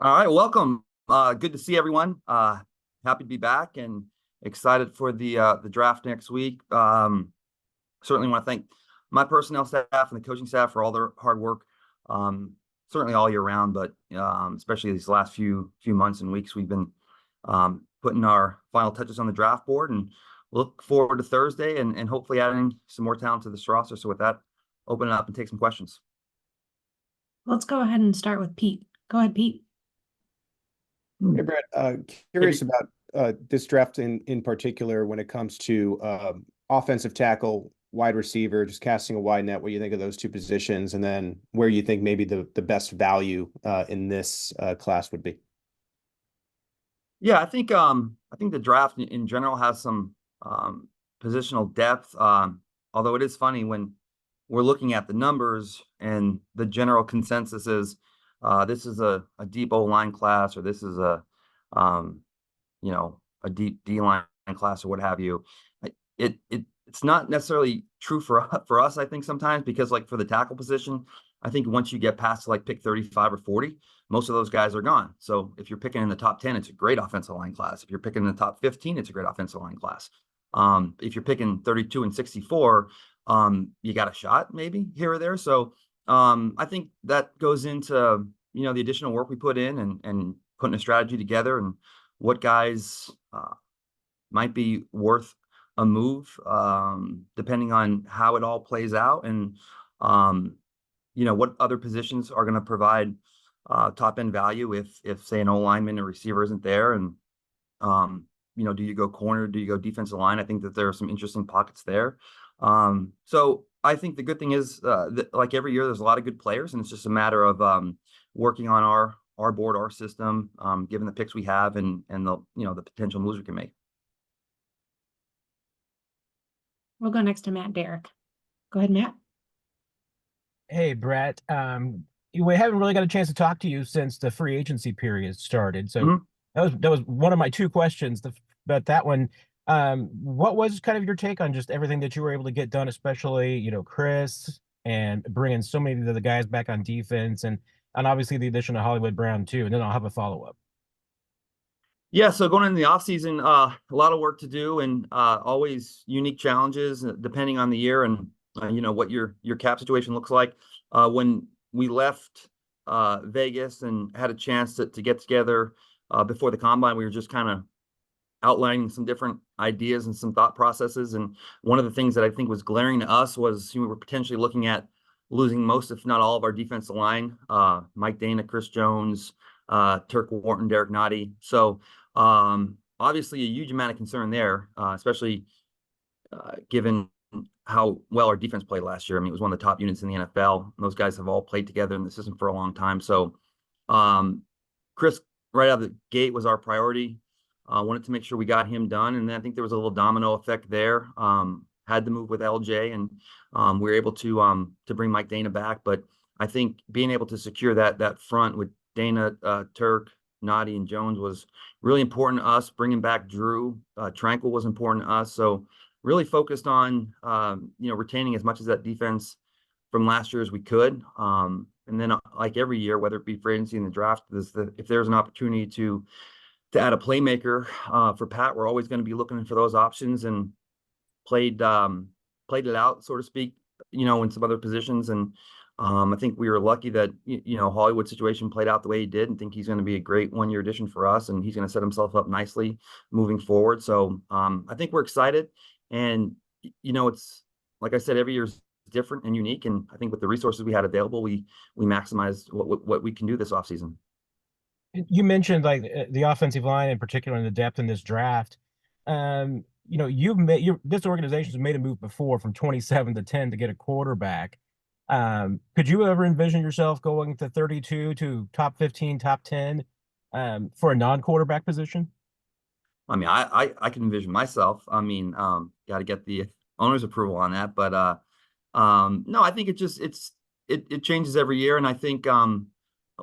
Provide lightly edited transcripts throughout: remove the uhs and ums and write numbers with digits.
All right, welcome. Good to see everyone. Happy to be back and excited for the draft next week. Certainly want to thank my personnel staff and the coaching staff for all their hard work. Certainly all year round, but especially these last few months and weeks, we've been putting our final touches on the draft board, and look forward to Thursday and hopefully adding some more talent to this roster. So with that, open it up and take some questions. Let's go ahead and start with Pete. Go ahead, Pete. Hey, Brett, curious about this draft in particular when it comes to offensive tackle, wide receiver, just casting a wide net, what you think of those two positions, and then where you think maybe the best value in this class would be. Yeah, I think the draft in general has some positional depth. Although it is funny when we're looking at the numbers and the general consensus is this is a deep O-line class, or this is a a deep D-line class, or what have you. It's not necessarily true for us, I think, sometimes, because like for the tackle position, I think once you get past like pick 35 or 40, most of those guys are gone. So if you're picking in the top 10, it's a great offensive line class. If you're picking in the top 15, it's a great offensive line class. If you're picking 32 and 64, you got a shot maybe here or there. So I think that goes into the additional work we put in and putting a strategy together, and what guys might be worth a move depending on how it all plays out, and what other positions are going to provide top end value if say an O lineman or receiver isn't there, and do you go corner, do you go defensive line? I think that there are some interesting pockets there. So I think the good thing is that like every year there's a lot of good players, and it's just a matter of working on our board, our system, given the picks we have and the potential moves we can make. We'll go next to Matt Derrick. Go ahead, Matt. Hey, Brett. We haven't really got a chance to talk to you since the free agency period started. So that was one of my two questions. But that one, what was kind of your take on just everything that you were able to get done, especially Chris, and bringing so many of the guys back on defense, and obviously the addition of Hollywood Brown too. And then I'll have a follow-up. Yeah, so going into the offseason, a lot of work to do, and always unique challenges depending on the year and what your cap situation looks like. When we left Vegas and had a chance to get together before the combine, we were just kind of outlining some different ideas and some thought processes. And one of the things that I think was glaring to us was we were potentially looking at losing most, if not all, of our defensive line. Mike Dana, Chris Jones, Turk Wharton, Derek Nottie. So obviously a huge amount of concern there, especially given how well our defense played last year. I mean, it was one of the top units in the NFL. Those guys have all played together in the system for a long time. So Chris, right out of the gate, was our priority. Wanted to make sure we got him done. And then I think there was a little domino effect there. Had to move with LJ, and we were able to bring Mike Dana back. But I think being able to secure that front with Dana, Turk, Nottie, and Jones was really important to us. Bringing back Drew Tranquil was important to us. So really focused on retaining as much of that defense from last year as we could. And then like every year, whether it be free agency in the draft, if there's an opportunity to add a playmaker for Pat, we're always going to be looking for those options, and played it out, so to speak, in some other positions. And I think we were lucky that Hollywood situation played out the way he did, and think he's going to be a great one-year addition for us, and he's going to set himself up nicely moving forward. So I think we're excited, and it's like I said, every year's different and unique, and I think with the resources we had available, we maximized what we can do this offseason. You mentioned like the offensive line in particular and the depth in this draft. This organization's made a move before from 27 to 10 to get a quarterback. Could you ever envision yourself going to 32 to top 15, top 10 for a non-quarterback position? I mean, I can envision myself. I mean, got to get the owner's approval on that, but no, I think it changes every year, and I think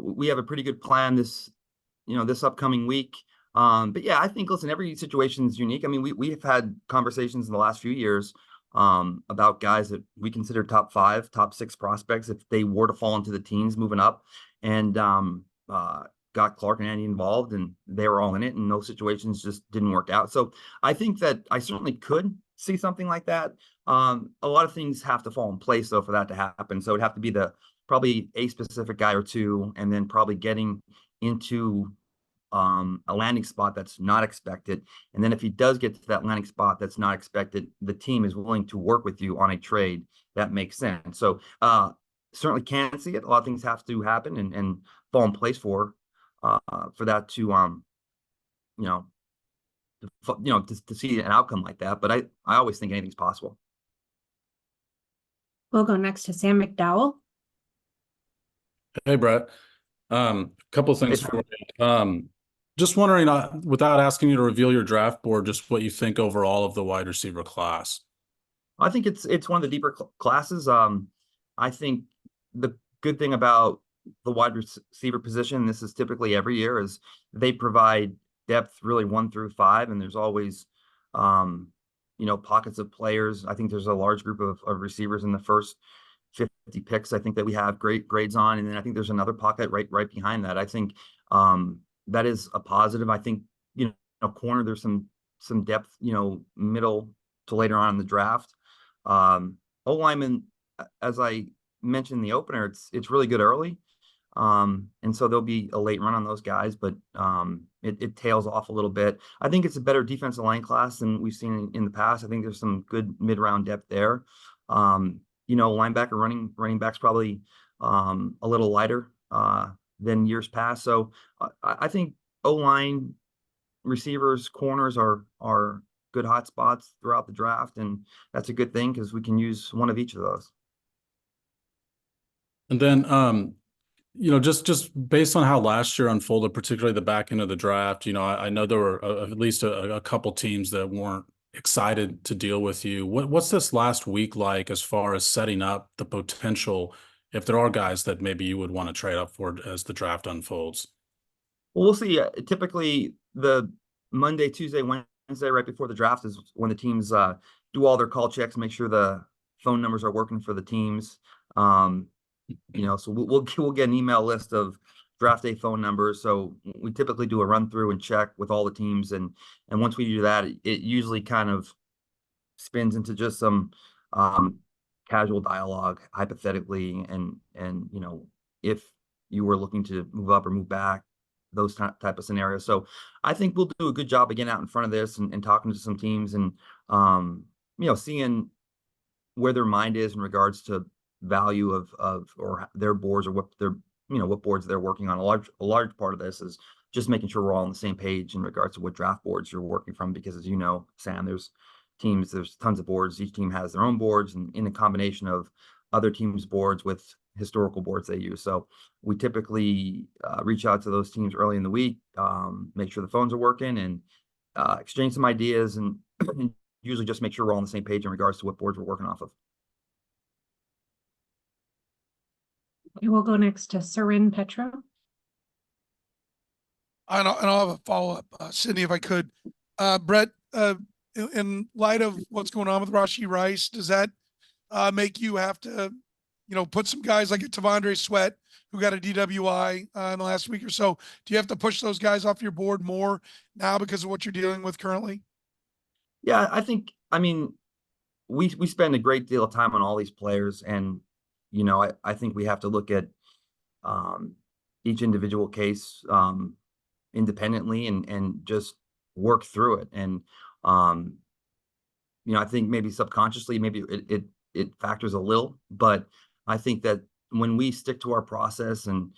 we have a pretty good plan this upcoming week. But yeah, I think, listen, every situation is unique. I mean, we've had conversations in the last few years about guys that we consider top 5, top 6 prospects if they were to fall into the teens moving up, and got Clark and Andy involved, and they were all in it, and those situations just didn't work out. So I think that I certainly could see something like that. A lot of things have to fall in place though for that to happen. So it'd have to be probably a specific guy or two, and then probably getting into a landing spot that's not expected. And then if he does get to that landing spot that's not expected, the team is willing to work with you on a trade that makes sense. So certainly can see it. A lot of things have to happen and fall in place for that to to see an outcome like that. But I always think anything's possible. We'll go next to Sam McDowell. Hey, Brett. Couple of things for you. Just wondering, without asking you to reveal your draft board, just what you think overall of the wide receiver class. I think it's one of the deeper classes. I think the good thing about the wide receiver position, this is typically every year, is they provide depth really 1 through 5, and there's always pockets of players. I think there's a large group of receivers in the first 50 picks. I think that we have great grades on, and then I think there's another pocket right behind that. I think that is a positive. I think corner, there's some depth, middle to later on in the draft. O-lineman, as I mentioned in the opener, it's really good early. And so there'll be a late run on those guys, but it tails off a little bit. I think it's a better defensive line class than we've seen in the past. I think there's some good mid-round depth there. Linebacker, running backs probably a little lighter than years past. So I think O-line, receivers, corners are good hot spots throughout the draft, and that's a good thing because we can use one of each of those. And then, just based on how last year unfolded, particularly the back end of the draft, I know there were at least a couple teams that weren't excited to deal with you. What's this last week like as far as setting up the potential, if there are guys that maybe you would want to trade up for as the draft unfolds? Well, we'll see. Typically, the Monday, Tuesday, Wednesday, right before the draft is when the teams do all their call checks, make sure the phone numbers are working for the teams. So we'll get an email list of draft day phone numbers. So we typically do a run through and check with all the teams, and once we do that, it usually kind of spins into just some casual dialogue, hypothetically, and if you were looking to move up or move back, those type of scenarios. So I think we'll do a good job of getting out in front of this and talking to some teams and seeing where their mind is in regards to value of or their boards, or what what boards they're working on. A large part of this is just making sure we're all on the same page in regards to what draft boards you're working from, because as you know, Sam, there's tons of boards. Each team has their own boards, and in a combination of other teams' boards with historical boards they use. So we typically reach out to those teams early in the week, make sure the phones are working, and exchange some ideas, and usually just make sure we're all on the same page in regards to what boards we're working off of. Okay, we'll go next to Sarin Petro. And I'll have a follow-up, Sydney, if I could. Brett, in light of what's going on with Rashee Rice, does that make you have to, put some guys like a Tavondre Sweat, who got a DWI in the last week or so? Do you have to push those guys off your board more now because of what you're dealing with currently? Yeah, we spend a great deal of time on all these players, and I think we have to look at each individual case independently and just work through it. And I think maybe subconsciously, maybe it factors a little, but I think that when we stick to our process and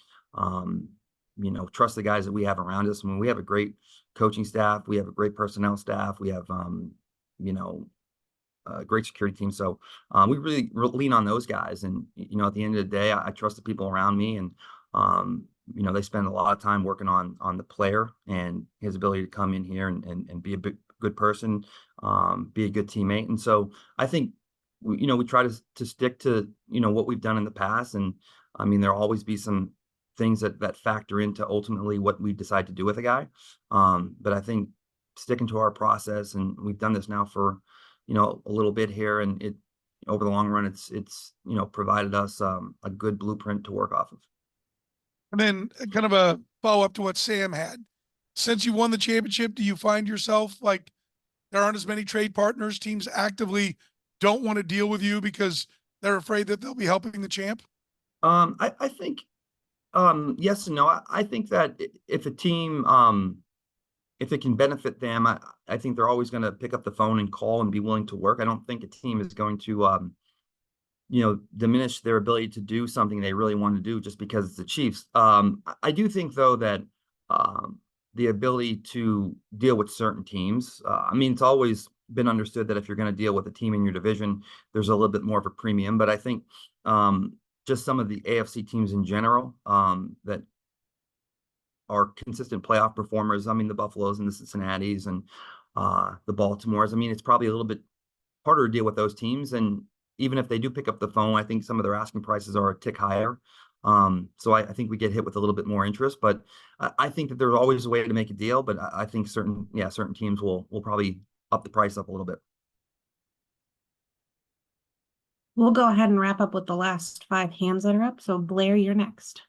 trust the guys that we have around us, we have a great coaching staff, we have a great personnel staff, we have a great security team. So we really lean on those guys. And, at the end of the day, I trust the people around me, and, they spend a lot of time working on the player and his ability to come in here and be a good person, be a good teammate. And so I think, we try to stick to, what we've done in the past. And there'll always be some things that factor into ultimately what we decide to do with a guy. But I think sticking to our process, and we've done this now for, a little bit here, and it over the long run, it's provided us a good blueprint to work off of. And then kind of a follow up to what Sam had. Since you won the championship, do you find yourself like there aren't as many trade partners? Teams actively don't want to deal with you because they're afraid that they'll be helping the champ? I think yes and no. I think that if a team if it can benefit them, I think they're always going to pick up the phone and call and be willing to work. I don't think a team is going to diminish their ability to do something they really want to do just because it's the Chiefs. I do think though that the ability to deal with certain teams, I mean, it's always been understood that if you're going to deal with a team in your division, there's a little bit more of a premium. But I think just some of the AFC teams in general that are consistent playoff performers. I mean, the Buffaloes and the Cincinnati's and the Baltimores. I mean, it's probably a little bit harder to deal with those teams. And even if they do pick up the phone, I think some of their asking prices are a tick higher. So I think we get hit with a little bit more interest. But I think that there's always a way to make a deal. But I think certain teams will probably up the price up a little bit. We'll go ahead and wrap up with the last 5 hands that are up. So Blair, you're next.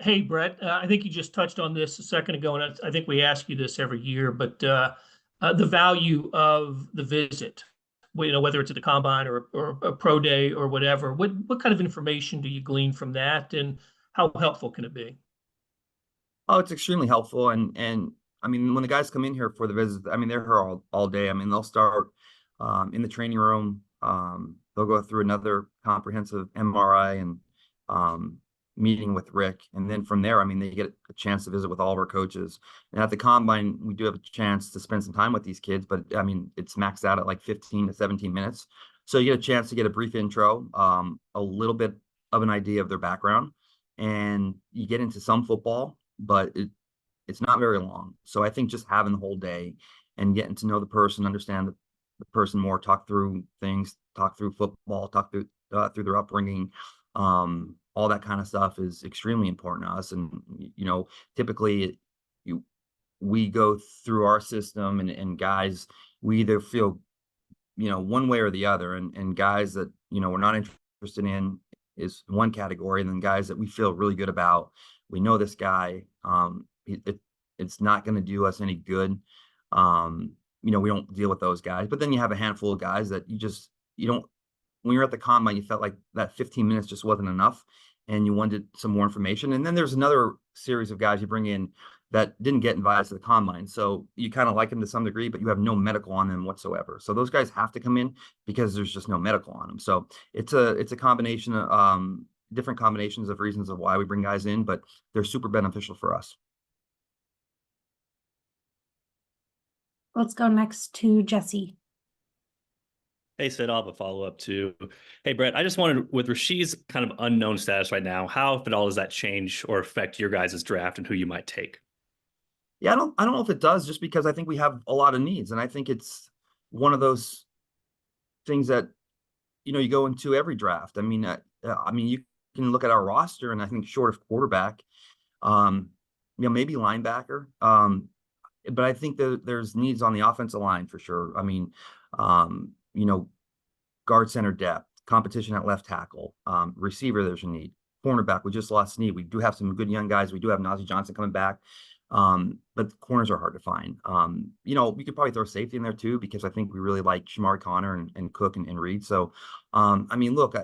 Hey, Brett, I think you just touched on this a second ago, and I think we ask you this every year, but the value of the visit, whether it's at the combine or a pro day or whatever, what kind of information do you glean from that, and how helpful can it be? Oh, it's extremely helpful. And I mean, when the guys come in here for the visit, I mean, they're here all day. I mean, they'll start in the training room. They'll go through another comprehensive MRI and meeting with Rick. And then from there, I mean, they get a chance to visit with all of our coaches. And at the combine, we do have a chance to spend some time with these kids, but I mean, it's maxed out at like 15 to 17 minutes. So you get a chance to get a brief intro, a little bit of an idea of their background, and you get into some football, but it's not very long. So I think just having the whole day and getting to know the person, understand the person more, talk through things, talk through football, talk through their upbringing, all that kind of stuff is extremely important to us. And typically we go through our system, and guys, we either feel one way or the other, and guys that we're not interested in is one category, and then guys that we feel really good about, we know this guy, it's not going to do us any good. We don't deal with those guys. But then you have a handful of guys that you don't, when you're at the combine, you felt like that 15 minutes just wasn't enough and you wanted some more information. And then there's another series of guys you bring in that didn't get invited to the combine. So you kind of like them to some degree, but you have no medical on them whatsoever. So those guys have to come in because there's just no medical on them. So it's a combination of different combinations of reasons of why we bring guys in, but they're super beneficial for us. Let's go next to Jesse. Hey, Sid, I'll have a follow-up too. Hey, Brett, I just wanted, with Rashee's kind of unknown status right now, how, if at all, does that change or affect your guys' draft and who you might take? Yeah, I don't know if it does, just because I think we have a lot of needs. And I think it's one of those things that, you go into every draft. I mean, you can look at our roster, and I think short of quarterback, maybe linebacker. But I think that there's needs on the offensive line for sure. I mean, guard center depth, competition at left tackle, receiver, there's a need. Cornerback, we just lost Snead. We do have some good young guys. We do have Najee Johnson coming back. But the corners are hard to find. We could probably throw safety in there too, because I think we really like Shamari Connor and Cook and Reed. So, look,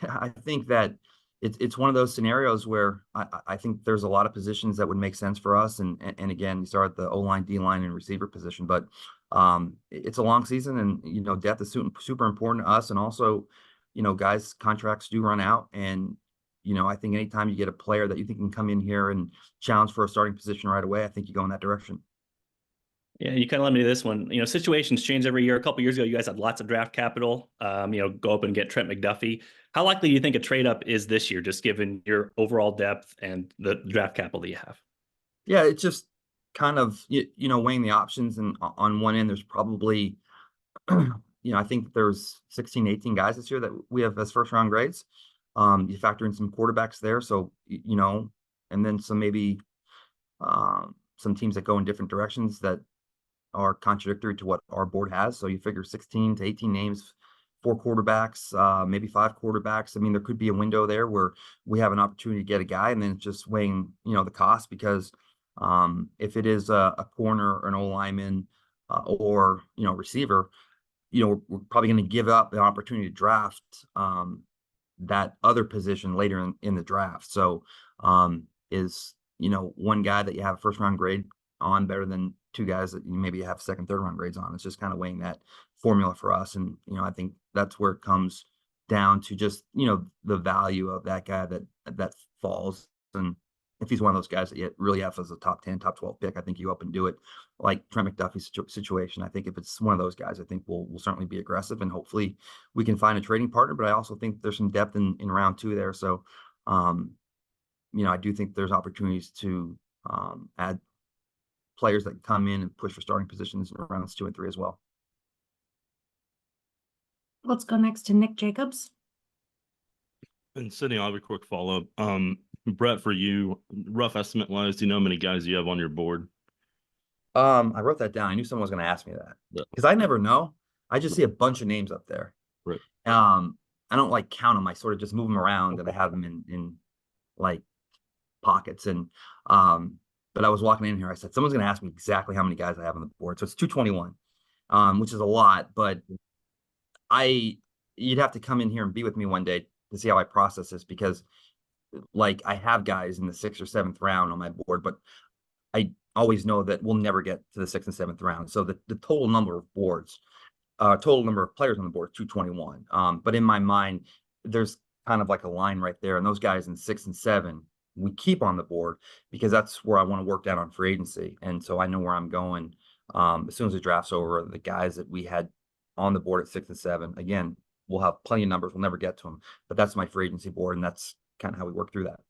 I think that it's one of those scenarios where I think there's a lot of positions that would make sense for us. And again, you start at the O-line, D-line, and receiver position. But it's a long season, and depth is super important to us. And also, guys' contracts do run out, and I think anytime you get a player that you think can come in here and challenge for a starting position right away, I think you go in that direction. Yeah, you kind of led me to this one. Situations change every year. A couple of years ago, you guys had lots of draft capital. Go up and get Trent McDuffie. How likely do you think a trade up is this year, just given your overall depth and the draft capital that you have? Yeah, it's just kind of weighing the options, and on one end, there's probably I think there's 16, 18 guys this year that we have as first round grades. You factor in some quarterbacks there, so and then some maybe some teams that go in different directions that are contradictory to what our board has. So you figure 16 to 18 names 4 quarterbacks, maybe 5 quarterbacks. I mean, there could be a window there where we have an opportunity to get a guy, and then it's just weighing, the cost, because if it is a corner or an O-lineman or, receiver, we're probably going to give up the opportunity to draft that other position later in the draft. So is, one guy that you have a first round grade on better than 2 guys that you maybe have second, third round grades on? It's just kind of weighing that formula for us. And, I think that's where it comes down to just, the value of that guy that falls. And if he's one of those guys that you really have as a top 10, top 12 pick, I think you up and do it, like Trent McDuffie's situation. I think if it's one of those guys, I think we'll certainly be aggressive, and hopefully we can find a trading partner. But I also think there's some depth in round 2 there. So, I do think there's opportunities to add players that come in and push for starting positions in rounds 2 and 3 as well. Let's go next to Nick Jacobs. And Sydney, I'll have a quick follow-up. Brett, for you, rough estimate wise, do you know how many guys you have on your board? I wrote that down. I knew someone was going to ask me that, because I never know. I just see a bunch of names up there. Right. I don't like count them. I sort of just move them around, and I have them in like pockets. And but I was walking in here, I said, someone's going to ask me exactly how many guys I have on the board. So it's 221, which is a lot, but you'd have to come in here and be with me one day to see how I process this, because like I have guys in the 6th or 7th round on my board, but I always know that we'll never get to the 6th and 7th round. So the total number of boards, total number of players on the board is 221. But in my mind, there's kind of like a line right there, and those guys in 6 and 7 we keep on the board, because that's where I want to work down on free agency. And so I know where I'm going. As soon as the draft's over, the guys that we had on the board at 6 and 7, again, we'll have plenty of numbers. We'll never get to them, but that's my free agency board, and that's kind of how we work through that.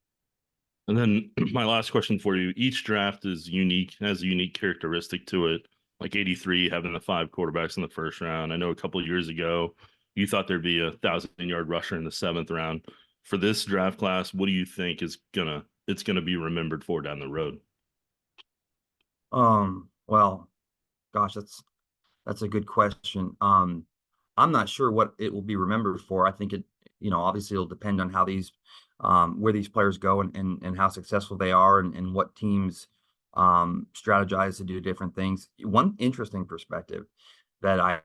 And then my last question for you, each draft is unique, has a unique characteristic to it. Like 83 having the 5 quarterbacks in the first round. I know a couple of years ago, you thought there'd be a 1,000-yard rusher in the 7th round. For this draft class, what do you think it's gonna be remembered for down the road? Well, gosh, that's a good question. I'm not sure what it will be remembered for. I think it, obviously it'll depend on how these, where these players go and how successful they are, and what teams strategize to do different things. One interesting perspective that I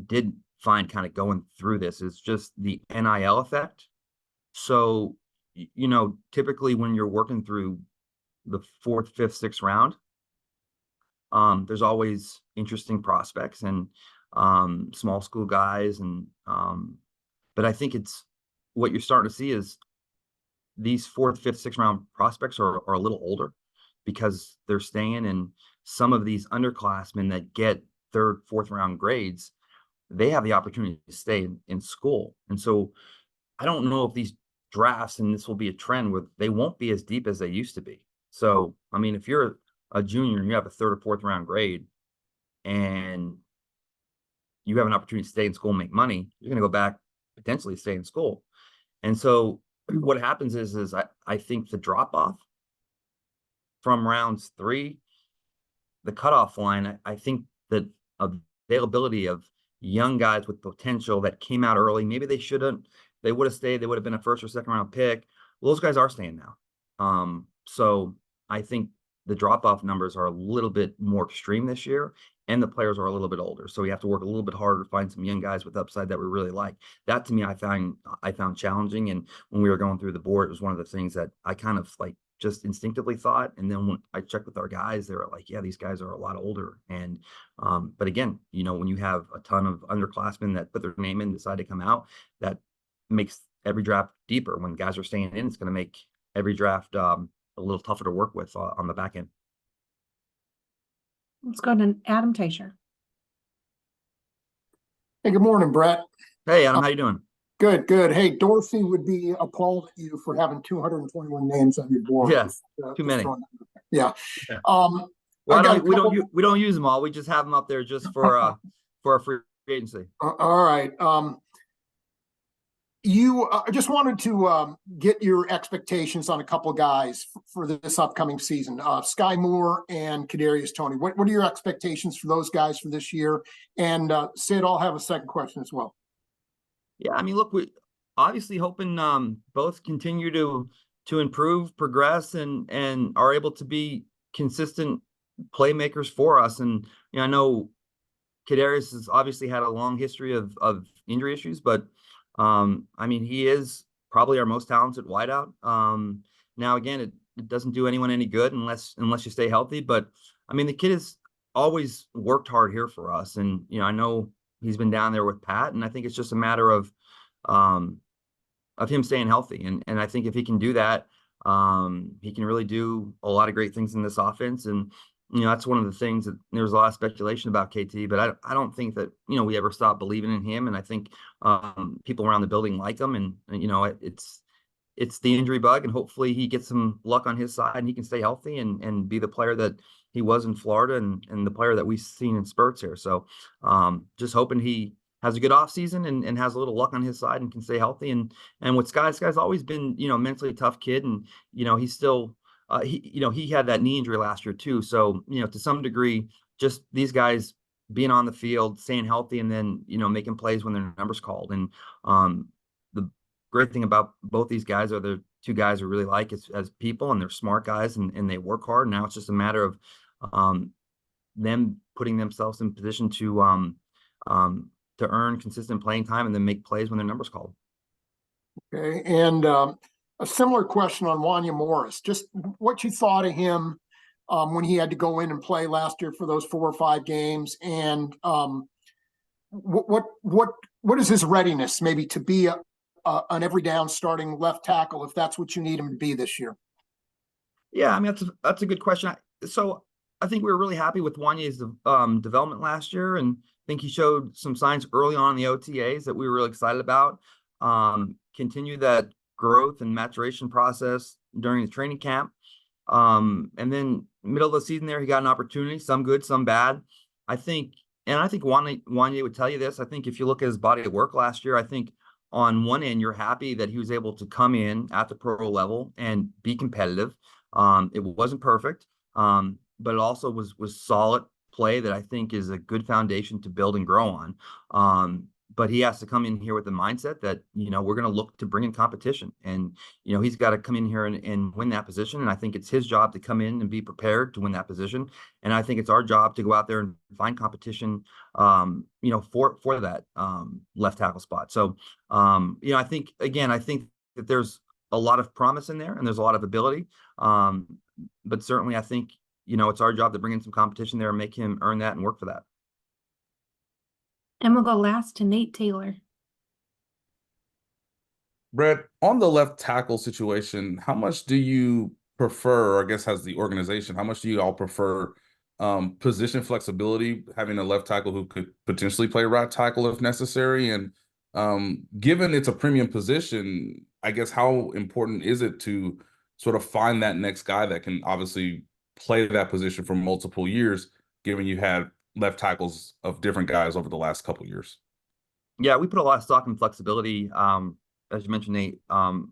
did find kind of going through this is just the NIL effect. So, typically when you're working through the 4th, 5th, 6th round, there's always interesting prospects and small school guys, and but I think it's what you're starting to see is these 4th, 5th, 6th round prospects are a little older, because they're staying, and some of these underclassmen that get 3rd, 4th round grades, they have the opportunity to stay in school. And so I don't know if these drafts, and this will be a trend, where they won't be as deep as they used to be. So, I mean, if you're a junior and you have a 3rd or 4th round grade, and you have an opportunity to stay in school and make money, you're going to go back, potentially stay in school. And so what happens is I think the drop off from rounds 3, the cutoff line, I think that availability of young guys with potential that came out early, maybe they would have stayed, they would have been a 1st or 2nd round pick. Well, those guys are staying now. So I think the drop-off numbers are a little bit more extreme this year, and the players are a little bit older. So we have to work a little bit harder to find some young guys with upside that we really like. That, to me, I found challenging. And when we were going through the board, it was one of the things that I kind of like just instinctively thought. And then when I checked with our guys, they were like, yeah, these guys are a lot older. And but again, when you have a ton of underclassmen that put their name in, decide to come out, that makes every draft deeper. When guys are staying in, it's going to make every draft a little tougher to work with on the back end. Let's go to Adam Tasher. Hey, good morning, Brett. Hey, Adam, how you doing? Good, good. Hey, Dorsey would be appalled at you for having 221 names on your board. Yeah, too many. Yeah. Well, we don't use them all. We just have them up there just for our free agency. All right. I just wanted to get your expectations on a couple of guys for this upcoming season. Sky Moore and Kadarius Toney. What are your expectations for those guys for this year? And Sid, I'll have a second question as well. Yeah, I mean, look, we obviously hoping both continue to improve, progress, and are able to be consistent playmakers for us. And I know Kadarius has obviously had a long history of injury issues, but I mean, he is probably our most talented wideout. Now again, it doesn't do anyone any good unless you stay healthy. But I mean, the kid has always worked hard here for us, and I know he's been down there with Pat, and I think it's just a matter of him staying healthy. And I think if he can do that, he can really do a lot of great things in this offense. And that's one of the things that there's a lot of speculation about KT, but I don't think that we ever stop believing in him. And I think people around the building like him, and it's the injury bug, and hopefully he gets some luck on his side and he can stay healthy and be the player that he was in Florida and the player that we've seen in spurts here. So just hoping he has a good offseason and has a little luck on his side and can stay healthy. And with Sky's always been, mentally tough kid. And, he's still, he had that knee injury last year too. So, to some degree, just these guys being on the field, staying healthy, and then, making plays when their number's called. And the great thing about both these guys are the two guys I really like as people, and they're smart guys and they work hard. Now it's just a matter of them putting themselves in position to earn consistent playing time and then make plays when their number's called. Okay. And a similar question on Wanya Morris, just what you thought of him when he had to go in and play last year for those 4 or 5 games, and what is his readiness maybe to be an every down starting left tackle if that's what you need him to be this year? Yeah, I mean, that's a good question. So I think we were really happy with Wanya's development last year, and I think he showed some signs early on in the OTAs that we were really excited about. Continue that growth and maturation process during the training camp. And then middle of the season there, he got an opportunity, some good, some bad. I think Wanya would tell you this. I think if you look at his body of work last year, I think on one end, you're happy that he was able to come in at the pro level and be competitive. It wasn't perfect, but it also was solid play that I think is a good foundation to build and grow on. But he has to come in here with the mindset that, we're going to look to bring in competition, and, he's got to come in here and win that position. And I think it's his job to come in and be prepared to win that position. And I think it's our job to go out there and find competition, for that left tackle spot. So, I think that there's a lot of promise in there and there's a lot of ability. But certainly I think, it's our job to bring in some competition there and make him earn that and work for that. And we'll go last to Nate Taylor. Brett, on the left tackle situation, how much do you prefer, or I guess as the organization, how much do you all prefer position flexibility, having a left tackle who could potentially play right tackle if necessary? And given it's a premium position, I guess how important is it to sort of find that next guy that can obviously play that position for multiple years, given you had left tackles of different guys over the last couple of years? Yeah, we put a lot of stock in flexibility. As you mentioned, Nate, you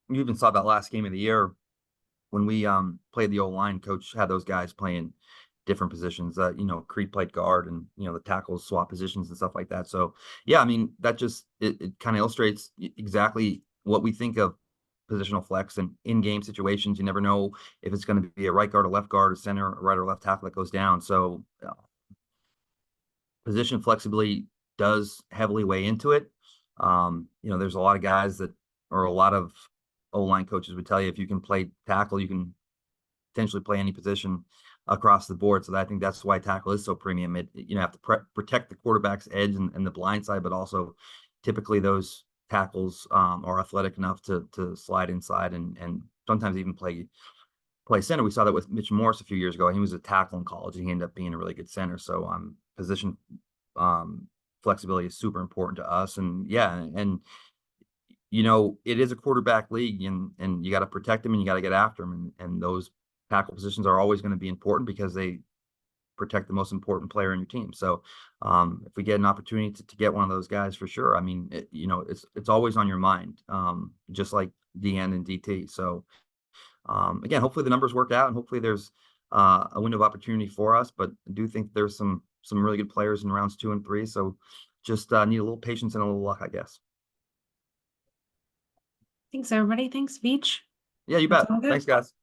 even saw that last game of the year when we played the O-line. Coach had those guys playing different positions. Creed played guard, and the tackles swap positions and stuff like that. So yeah, I mean, that just it kind of illustrates exactly what we think of positional flex. And in-game situations, you never know if it's going to be a right guard, a left guard, a center, a right or left tackle that goes down. So position flexibility does heavily weigh into it. There's a lot of guys or a lot of O-line coaches would tell you if you can play tackle, you can potentially play any position across the board. So I think that's why tackle is so premium. You have to protect the quarterback's edge and the blind side, but also typically those tackles are athletic enough to slide inside and sometimes even play center. We saw that with Mitch Morse a few years ago. He was a tackle in college, and he ended up being a really good center. So position flexibility is super important to us. And yeah, and it is a quarterback league, and you got to protect them and you got to get after them. And those tackle positions are always going to be important because they protect the most important player in your team. So if we get an opportunity to get one of those guys, for sure. I mean, it's always on your mind, just like DN and DT. So again, hopefully the numbers work out, and hopefully there's a window of opportunity for us. But I do think there's some really good players in rounds 2 and 3. So just need a little patience and a little luck, I guess. Thanks, everybody. Thanks, Veach. Yeah, you That's bet. all good. Thanks, guys.